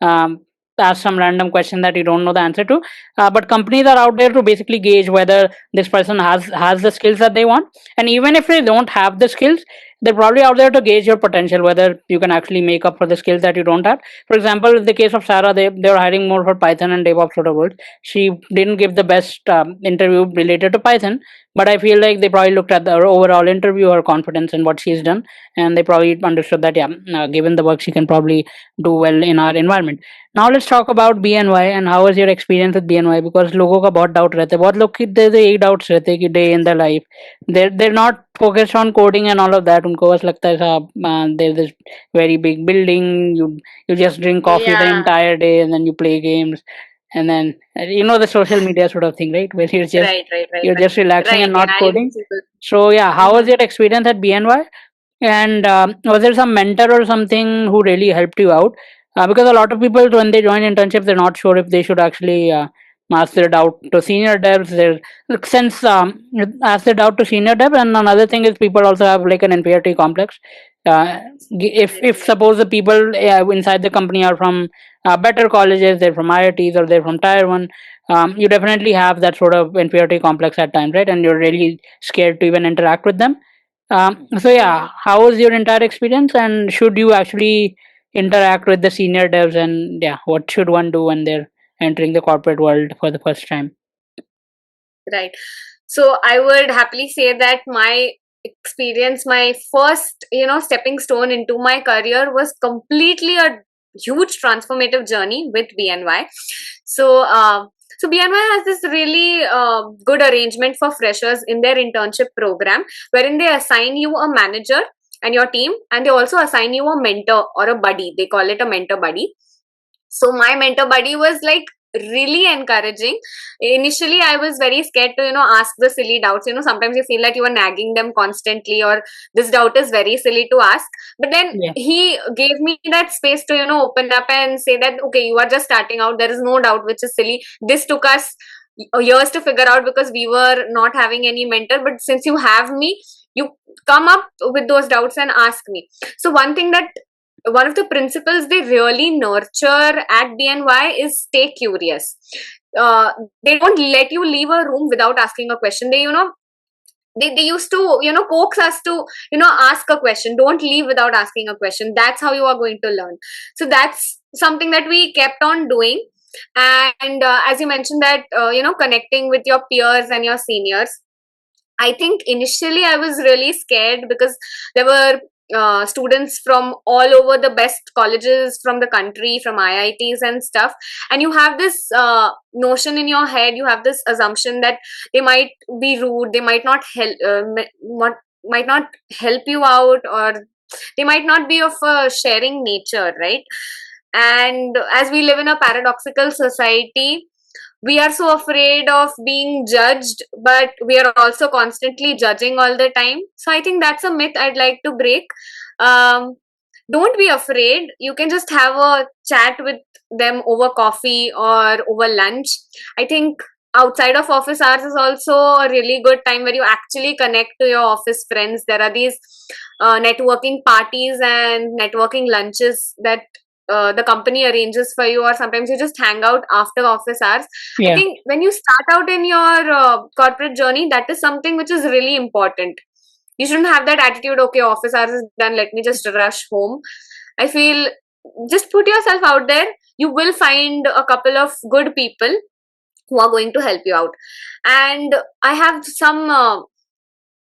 um, ask some random question that you don't know the answer to. But companies are out there to basically gauge whether this person has the skills that they want, and even if they don't have the skills, they're probably out there to gauge your potential, whether you can actually make up for the skills that you don't have. For example, in the case of Sarah, they were hiring more for Python and DevOps sort of roles. She didn't give the best interview related to Python, but I feel like they probably looked at the overall interview, her confidence in what she's done, and they probably understood that, yeah, given the work, she can probably do well in our environment. Now let's talk about BNY and how was your experience with BNY, because लोगों का बहुत doubt रहता है, बहुत लोग की यही doubts रहते हैं कि day in the life, they're not focused on coding and all of that. उनको बस लगता है साहब, there's this very big building, you just drink coffee the yeah, entire day and then you play games, and then the social media sort of thing, right, where right, right, right, you're just right, relaxing and right. Yeah, not I know coding. people. So yeah, how was Mm-hmm. your experience at BNY? And was there some mentor or something who really helped you out? Because a lot of people, when they join internships, they're not sure if they should actually ask their doubt to senior devs. There's since ask their doubt to senior dev, and another thing is people also have like an inferiority complex. If suppose the people inside the company are from better colleges, they're from IITs or they're from Tier One, you definitely have that sort of inferiority complex at times, right? And you're really scared to even interact with them. So yeah, how was your entire experience, and should you actually interact with the senior devs, and yeah, what should one do when they're entering the corporate world for the first time? Right. So I would happily say that my experience, my first, stepping stone into my career was completely a huge transformative journey with BNY. So BNY has this really good arrangement for freshers in their internship program, wherein they assign you a manager and your team, and they also assign you a mentor or a buddy. They call it a mentor buddy. So my mentor buddy was like really encouraging. Initially I was very scared to ask the silly doubts. Sometimes you feel like you are nagging them constantly, or this doubt is very silly to ask, but then Yeah, he gave me that space to open up and say that, okay, you are just starting out, there is no doubt which is silly. This took us years to figure out because we were not having any mentor, but since you have me, you come up with those doubts and ask me. So one of the principles they really nurture at BNY is stay curious. They don't let you leave a room without asking a question. They used to coax us to ask a question. Don't leave without asking a question. That's how you are going to learn. So that's something that we kept on doing. And as you mentioned that connecting with your peers and your seniors, I think initially I was really scared because there were students from all over the best colleges from the country, from IITs and stuff. And you have this notion in your head, you have this assumption that they might be rude, they might not help, might not help you out, or they might not be of a sharing nature, right? And as we live in a paradoxical society, we are so afraid of being judged, but we are also constantly judging all the time. So I think that's a myth I'd like to break. um, don't be afraid. You can just have a chat with them over coffee or over lunch. I think outside of office hours is also a really good time where you actually connect to your office friends. There are these networking parties and networking lunches that the company arranges for you, or sometimes you just hang out after office hours. I yeah, think when you start out in your corporate journey, that is something which is really important. You shouldn't have that attitude, okay, office hours is done, let me just rush home. I feel just put yourself out there. You will find a couple of good people who are going to help you out. And I have some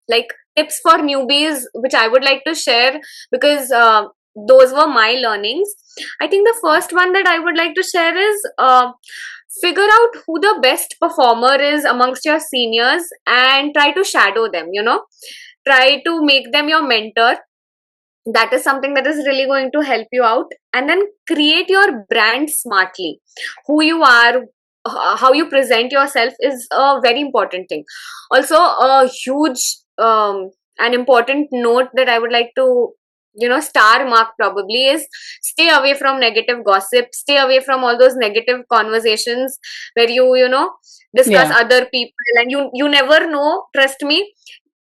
like tips for newbies which I would like to share, because those were my learnings. I think the first one that I would like to share is figure out who the best performer is amongst your seniors and try to shadow them. Try to make them your mentor. That is something that is really going to help you out. And then create your brand smartly. Who you are, how you present yourself is a very important thing. Also, a huge an important note that I would like to star mark probably is stay away from negative gossip, stay away from all those negative conversations where you discuss yeah, other people, and you never know, trust me.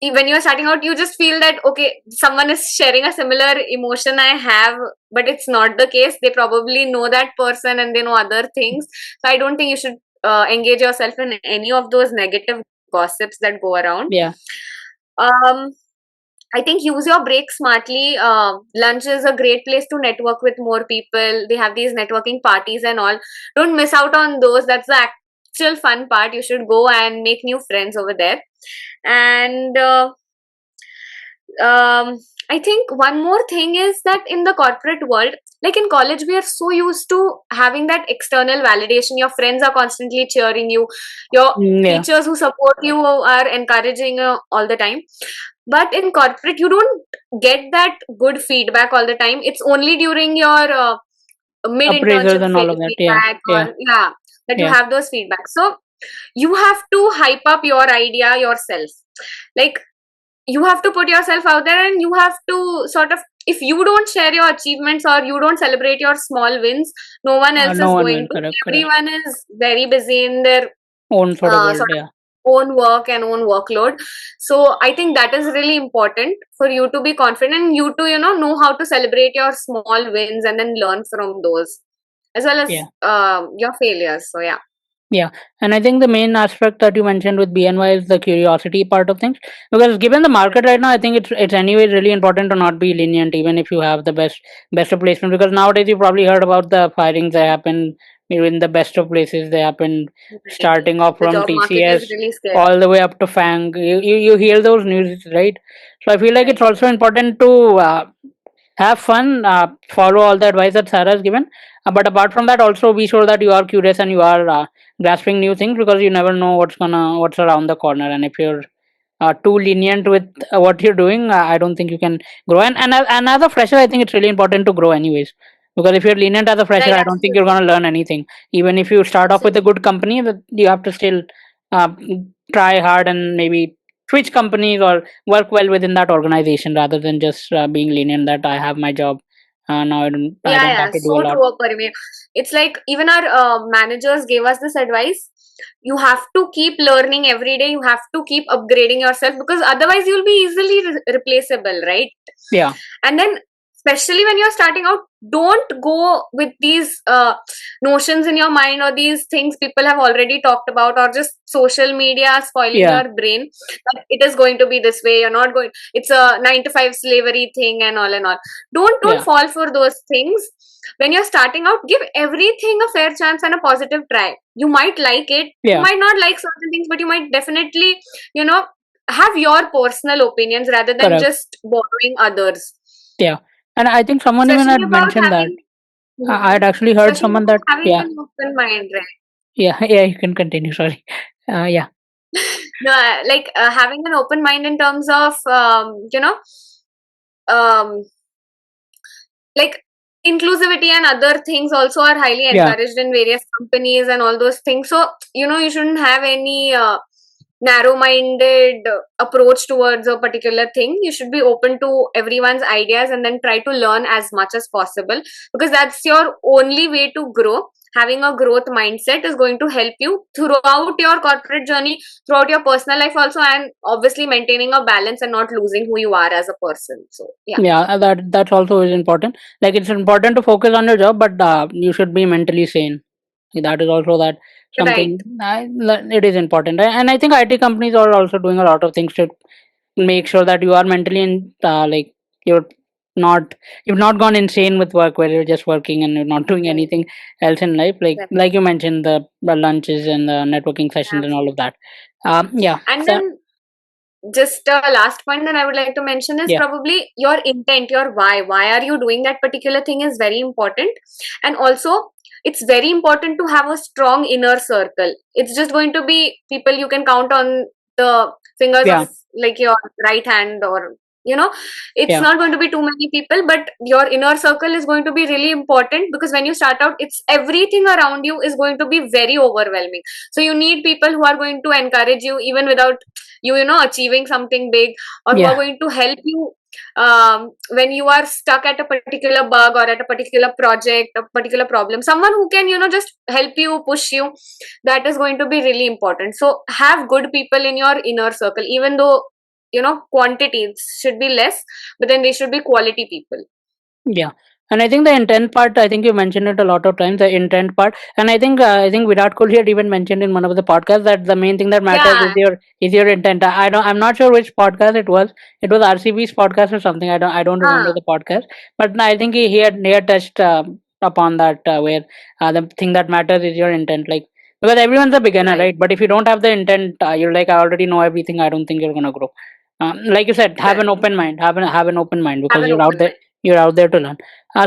When you're starting out, you just feel that, okay, someone is sharing a similar emotion I have, but it's not the case. They probably know that person and they know other things. So I don't think you should engage yourself in any of those negative gossips that go around. yeah, um I think use your break smartly. Lunch is a great place to network with more people. They have these networking parties and all. Don't miss out on those. That's the actual fun part. You should go and make new friends over there. And I think one more thing is that in the corporate world, like in college, we are so used to having that external validation. Your friends are constantly cheering you, your yeah. teachers who support you are encouraging you all the time. But in corporate, you don't get that good feedback all the time. It's only during your mid Appraisals internship and all of that. Yeah, feedback, yeah, or yeah, that you yeah, have those feedbacks. So you have to hype up your idea yourself. Like, you have to put yourself out there, and you have to sort of if you don't share your achievements or you don't celebrate your small wins, no one else No is one going will. to. Correct. Everyone is very busy in their Own sort of world. sort Yeah. of own work and own workload. So I think that is really important for you to be confident and you to, know how to celebrate your small wins and then learn from those as well as Yeah. your failures. So yeah. Yeah, and I think the main aspect that you mentioned with BNY is the curiosity part of things. Because given the market right now, I think it's anyway really important to not be lenient, even if you have the best of placement. Because nowadays you probably heard about the firings that happen in the best of places. They happen Right. starting off The from job market is TCS really scary. all the way up to FANG. You hear those news, right? So I feel like it's Right. also important to have fun, follow all the advice that Sarah has given. But apart from that, also be sure that you are curious and you are grasping new things, because you never know what's around the corner. And if you're too lenient with what you're doing, I don't think you can grow. And as a fresher, I think it's really important to grow anyways. Because if you're lenient as a fresher, Right, I don't think you're absolutely. gonna learn anything. Even if you start off with a Absolutely. good company, that you have to still uh, try hard and maybe switch companies or work well within that organization, rather than just being lenient that I have my job. Now I Yeah, don't yeah, have to do a so lot. true, Aparime. It's like even our managers gave us this advice. You have to keep learning every day. You have to keep upgrading yourself because otherwise you'll be easily replaceable, right? Yeah, And then, especially when you're starting out, don't go with these notions in your mind or these things people have already talked about or just social media spoiling yeah, your brain that it is going to be this way. You're not going. It's a 9 to 5 slavery thing and all and all. Don't yeah, fall for those things. When you're starting out, give everything a fair chance and a positive try. You might like it. You yeah. might not like certain things, but you might definitely, you know, have your personal opinions rather than Correct. just borrowing others. Yeah, and I think someone even Especially had about mentioned that. having, I had actually heard especially someone about that. having Yeah, an open mind, right? yeah, yeah. You can continue. Sorry. Yeah, No, like having an open mind in terms of, um, like inclusivity and other things also are highly yeah, encouraged in various companies and all those things. So, you shouldn't have any narrow-minded approach towards a particular thing. You should be open to everyone's ideas and then try to learn as much as possible because that's your only way to grow. Having a growth mindset is going to help you throughout your corporate journey, throughout your personal life also, and obviously maintaining a balance and not losing who you are as a person. So yeah. yeah. That's also is important. Like it's important to focus on your job, but you should be mentally sane. That is also that Right. something it is important. And I think IT companies are also doing a lot of things to make sure that you are mentally in like you're not you've not gone insane with work where you're just working and you're not doing Right. anything else in life, Right. like you mentioned the lunches and the networking sessions and all of Absolutely. that. Yeah, And so then just a last point that I would like to mention is yeah, probably your intent, your why. Why are you doing that particular thing is very important. And also, it's very important to have a strong inner circle. It's just going to be people you can count on the fingers of yeah, like your right hand or it's yeah, not going to be too many people, but your inner circle is going to be really important because when you start out, it's everything around you is going to be very overwhelming. So you need people who are going to encourage you even without you achieving something big or who are yeah, going to help you when you are stuck at a particular bug or at a particular project, a particular problem, someone who can just help you, push you. That is going to be really important. So have good people in your inner circle, even though quantities should be less, but then they should be quality people. yeah. And I think the intent part, I think you mentioned it a lot of times, the intent part. And I think Virat Kohli had even mentioned in one of the podcasts that the main thing that matters Yeah. is your intent. I'm not sure which podcast it was. It was RCB's podcast or something. I don't remember Ah. the podcast. But I think he had touched upon that, where the thing that matters is your intent. Like, because everyone's a beginner, Right. right? But if you don't have the intent, you're like, I already know everything. I don't think you're gonna grow. Like you said, have an Correct. open mind. Have an open mind, Have because an you're out open there. mind. You're out there to learn.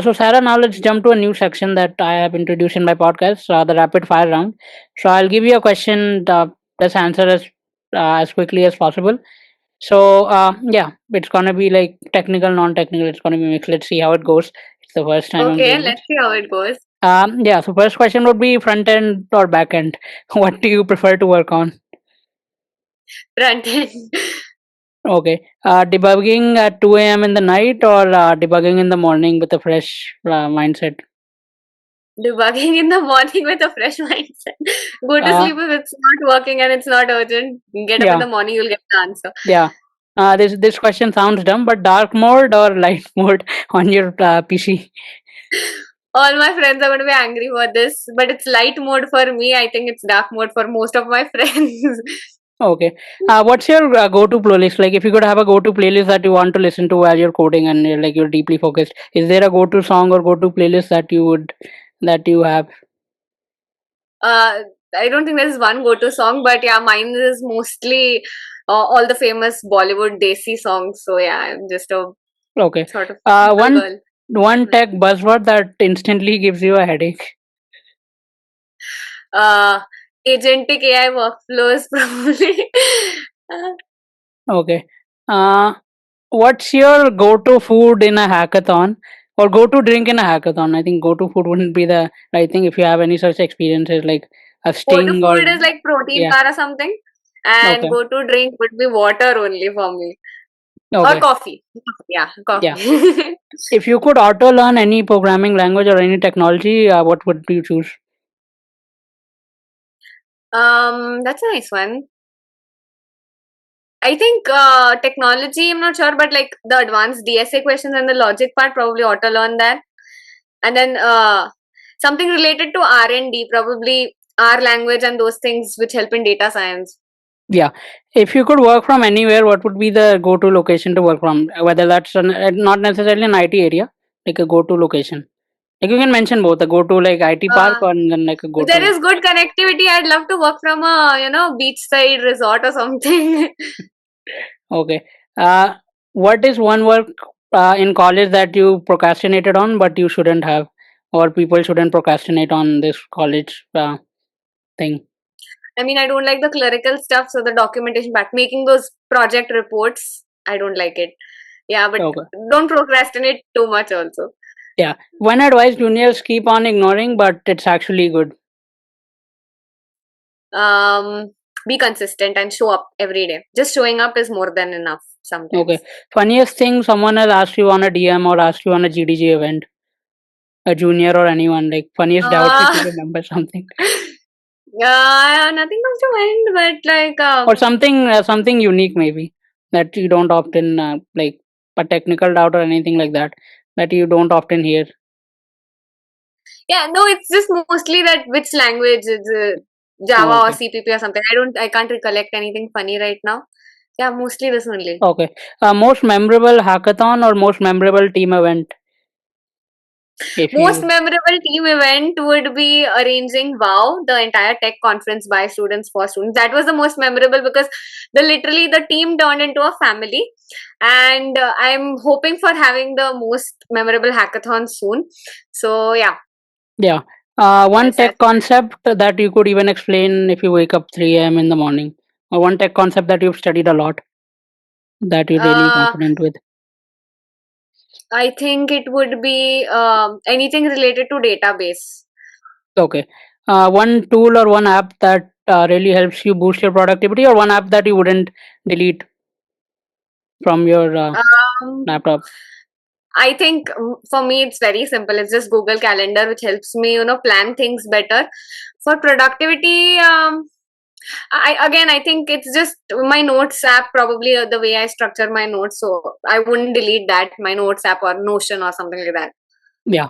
So, Sarah, now let's jump to a new section that I have introduced in my podcast, the rapid fire round. So, I'll give you a question. Let's answer as quickly as possible. So, yeah, it's gonna be like technical, non-technical. It's gonna be mixed. Let's see how it goes. It's the first time I'm Okay, doing let's this. see how it goes. Yeah. So, first question would be front end or back end. What do you prefer to work on? Front end. Okay. Debugging at 2 a.m. in the night or debugging in the morning with a fresh mindset? Debugging in the morning with a fresh mindset. Go to Uh, sleep if it's not working and it's not urgent. Get up in yeah, the morning, you'll get the answer. yeah. This question sounds dumb, but dark mode or light mode on your PC? All my friends are going to be angry for this, but it's light mode for me. I think it's dark mode for most of my friends. Okay. What's your go-to playlist? Like, if you could have a go-to playlist that you want to listen to while you're coding and you're deeply focused, is there a go-to song or go-to playlist that you have? uh, I don't think there's one go-to song, but yeah, mine is mostly all the famous Bollywood Desi songs. So yeah, I'm just a Okay. sort of Uh, simple one girl. one tech buzzword that instantly gives you a headache. Uh, Agentic AI workflows probably. Uh, Okay. Uh, what's your go-to food in a hackathon or go-to drink in a hackathon? I think go-to food wouldn't be the right thing if you have any such experiences like a Go-to sting or food is like protein yeah. bar or something, and Okay. go-to drink would be water only for me, or Okay. coffee. Yeah, Yeah. coffee. If you could auto learn any programming language or any technology, what would you choose? That's a nice one. I think technology, I'm not sure, but like the advanced DSA questions and the logic part, probably auto learn that. And then something related to R&D, probably R language and those things which help in data science. Yeah. If you could work from anywhere, what would be the go-to location to work from? Whether that's not necessarily an IT area, like a go-to location. Like you can mention both, a go-to like IT park Uh, or then like a if there go-to. is good connectivity, I'd love to work from a beachside resort or something. Okay. What is one work in college that you procrastinated on, but you shouldn't have, or people shouldn't procrastinate on this college thing? I mean, I don't like the clerical stuff, so the documentation part, making those project reports, I don't like it. Yeah, but Okay. don't procrastinate too much also. Yeah. One advice juniors keep on ignoring, but it's actually good. Um, be consistent and show up every day. Just showing up is more than enough Okay. sometimes. Funniest thing someone has asked you on a DM or asked you on a GDG event, a junior or anyone, like funniest doubt if you Uh, remember something. Nothing comes to mind, but like, Or something unique maybe that you don't often like a technical doubt or anything like that that you don't often hear. yeah, no, it's just mostly that which language is Oh, Java or okay. CPP or something. I can't recollect anything funny right now. Yeah, mostly this only. Okay. Most memorable hackathon or most memorable team event if Most you memorable team event would be arranging WOW, the entire tech conference by students for students. That was the most memorable because the team turned into a family, and I'm hoping for having the most memorable hackathon soon. So yeah, yeah. One yes, tech that's concept that you could even explain if you wake up 3 a.m. in the morning, or one tech concept that you've studied a lot that you're really uh, confident with. I think it would be anything related to database. Okay. One tool or one app that really helps you boost your productivity, or one app that you wouldn't delete from your Um, laptop. I think for me it's very simple. It's just Google Calendar, which helps me, plan things better. For productivity, I think it's just my notes app, probably the way I structure my notes. So I wouldn't delete that, my notes app or Notion or something like that. Yeah.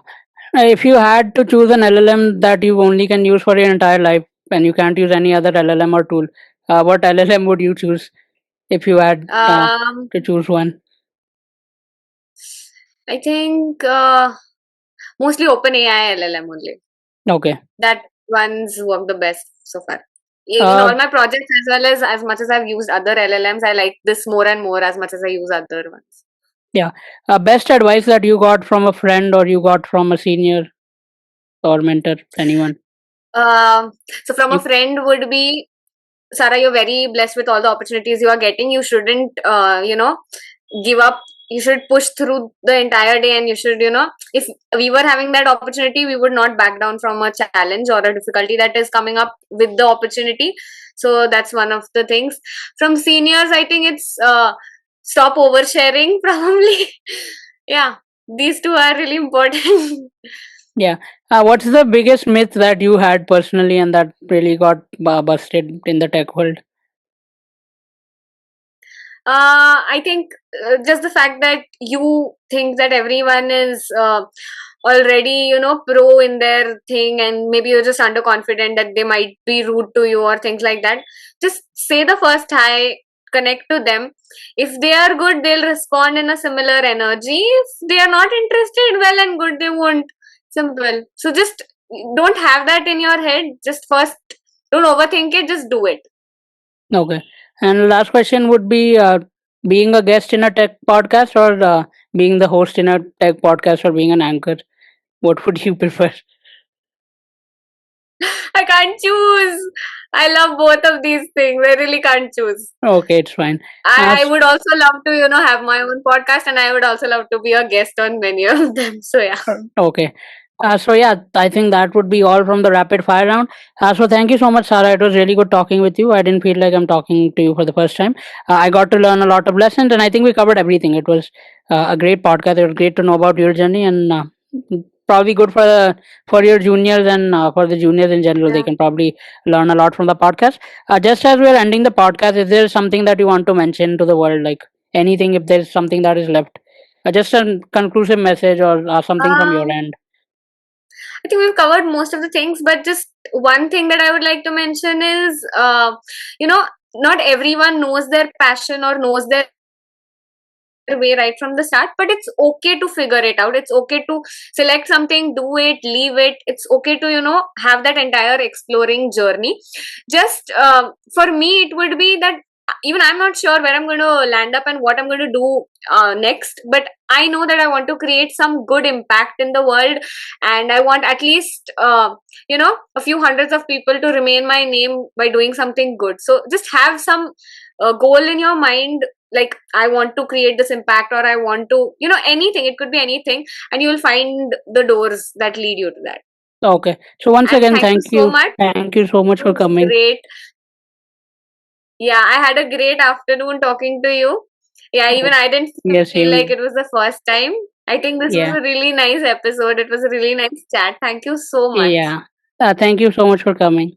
If you had to choose an LLM that you only can use for your entire life and you can't use any other LLM or tool, what LLM would you choose if you had Um, to choose one? I think mostly OpenAI LLM only. Okay. That ones work the best so far. In Uh, all my projects, as much as I've used other LLMs, I like this more and more as much as I use other ones. yeah. Best advice that you got from a friend or you got from a senior or mentor, anyone? Um, so from a You, friend would be, Sarah, you're very blessed with all the opportunities you are getting. You shouldn't, give up. You should push through the entire day, and you should, if we were having that opportunity, we would not back down from a challenge or a difficulty that is coming up with the opportunity. So that's one of the things. From seniors, I think it's stop oversharing, probably. Yeah, these two are really important. Yeah. What's the biggest myth that you had personally and that really got busted in the tech world? I think just the fact that you think that everyone is already, pro in their thing, and maybe you're just underconfident that they might be rude to you or things like that. Just say the first hi, connect to them. If they are good, they'll respond in a similar energy. If they are not interested, well and good, they won't. Simple. So just don't have that in your head. Just first, don't overthink it, just do it. Okay. And last question would be being a guest in a tech podcast or being the host in a tech podcast or being an anchor. What would you prefer? I can't choose. I love both of these things. I really can't choose. Okay, it's fine. I As would also love to, have my own podcast, and I would also love to be a guest on many of them. So yeah. Okay. So yeah, I think that would be all from the rapid fire round. So thank you so much, Sarah. It was really good talking with you. I didn't feel like I'm talking to you for the first time. I got to learn a lot of lessons, and I think we covered everything. It was a great podcast. It was great to know about your journey, and probably good for your juniors and for the juniors in general. They Yeah. can probably learn a lot from the podcast. Just as we are ending the podcast, is there something that you want to mention to the world? Like anything, if there's something that is left, just a conclusive message or something from your Um, end. I think we've covered most of the things, but just one thing that I would like to mention is, you know, not everyone knows their passion or knows their way right from the start, but it's okay to figure it out. It's okay to select something, do it, leave it. It's okay to, have that entire exploring journey. Just for me, it would be that even I'm not sure where I'm going to land up and what I'm going to do next, but I know that I want to create some good impact in the world, and I want at least a few hundreds of people to remain my name by doing something good. So just have some goal in your mind, like I want to create this impact, or I want to, anything. It could be anything, and you will find the doors that lead you to that. Okay. So once And again, thank you thank so you. much. Thank you so much It for was coming. great. Yeah, I had a great afternoon talking to you. Yeah, even Oh, I didn't yes, feel like same. it was the first time. I think this was Yeah. a really nice episode. It was a really nice chat. Thank you so much. Yeah. Thank you so much for coming.